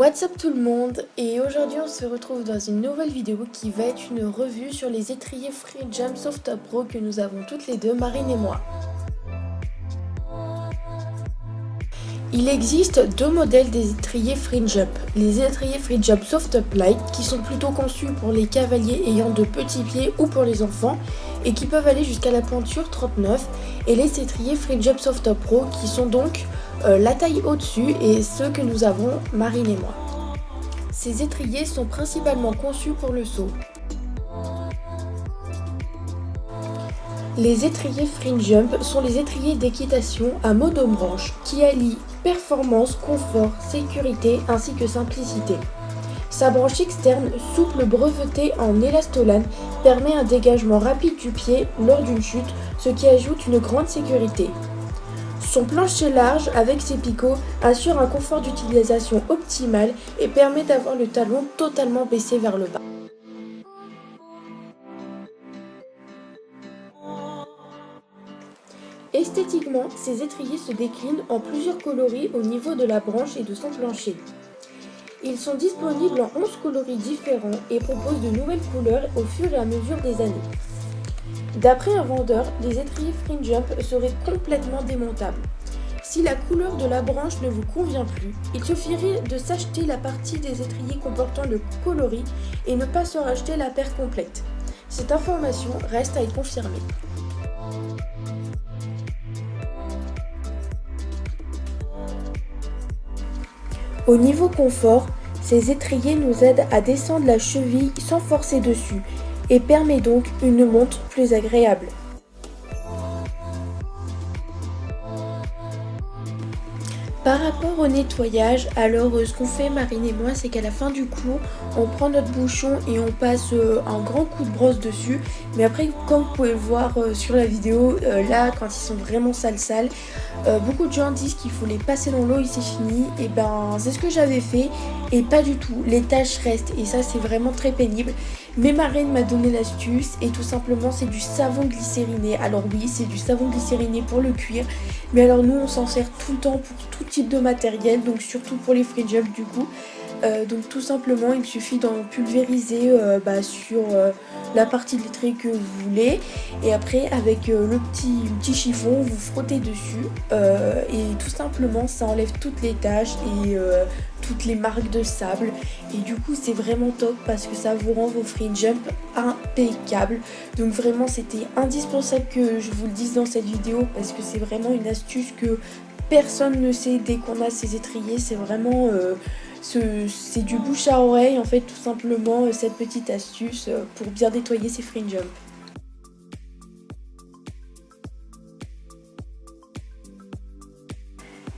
What's up tout le monde, et aujourd'hui on se retrouve dans une nouvelle vidéo qui va être une revue sur les étriers Freejump Soft-Top Pro que nous avons toutes les deux, Marine et moi. Il existe deux modèles des étriers Freejump. Les étriers Freejump Soft-Top Light qui sont plutôt conçus pour les cavaliers ayant de petits pieds ou pour les enfants et qui peuvent aller jusqu'à la pointure 39, et les étriers Freejump Soft-Top Pro qui sont donc la taille au-dessus et ceux que nous avons Marine et moi. Ces étriers sont principalement conçus pour le saut. Les étriers Freejump sont les étriers d'équitation à monobranche qui allient performance, confort, sécurité ainsi que simplicité. Sa branche externe, souple brevetée en élastolane, permet un dégagement rapide du pied lors d'une chute, ce qui ajoute une grande sécurité. Son plancher large avec ses picots assure un confort d'utilisation optimal et permet d'avoir le talon totalement baissé vers le bas. Esthétiquement, ces étriers se déclinent en plusieurs coloris au niveau de la branche et de son plancher. Ils sont disponibles en 11 coloris différents et proposent de nouvelles couleurs au fur et à mesure des années. D'après un vendeur, les étriers Freejump seraient complètement démontables. Si la couleur de la branche ne vous convient plus, il suffirait de s'acheter la partie des étriers comportant le coloris et ne pas se racheter la paire complète. Cette information reste à être confirmée. Au niveau confort, ces étriers nous aident à descendre la cheville sans forcer dessus et permet donc une monte plus agréable. Par rapport au nettoyage, alors ce qu'on fait Marine et moi, c'est qu'à la fin du cours, on prend notre bouchon et on passe un grand coup de brosse dessus. Mais après, comme vous pouvez le voir sur la vidéo, là quand ils sont vraiment sales, beaucoup de gens disent qu'il faut les passer dans l'eau et c'est fini. Et ben c'est ce que j'avais fait et pas du tout, les taches restent et ça c'est vraiment très pénible. Mais Marine m'a donné l'astuce et tout simplement c'est du savon glycériné. Alors oui, c'est du savon glycériné pour le cuir, mais alors nous on s'en sert tout le temps pour tout type de matériel, donc surtout pour les Freejump du coup. Donc tout simplement il suffit d'en pulvériser sur la partie de l'étrier que vous voulez, et après avec le petit chiffon vous frottez dessus et tout simplement ça enlève toutes les taches et toutes les marques de sable, et du coup c'est vraiment top parce que ça vous rend vos Freejump impeccables. Donc vraiment c'était indispensable que je vous le dise dans cette vidéo parce que c'est vraiment une astuce que personne ne sait dès qu'on a ces étriers. C'est vraiment c'est du bouche à oreille en fait, tout simplement cette petite astuce pour bien nettoyer ses Freejump.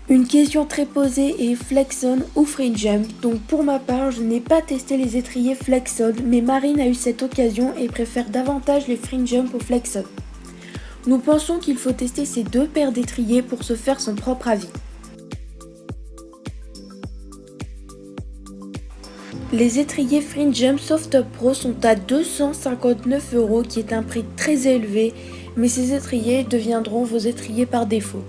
Une question très posée est Flex-On ou Freejump. Donc pour ma part, je n'ai pas testé les étriers Flex-On, mais Marine a eu cette occasion et préfère davantage les Freejump au Flex-On. Nous pensons qu'il faut tester ces deux paires d'étriers pour se faire son propre avis. Les étriers Freejump Soft-Top Pro sont à 259 €, qui est un prix très élevé, mais ces étriers deviendront vos étriers par défaut.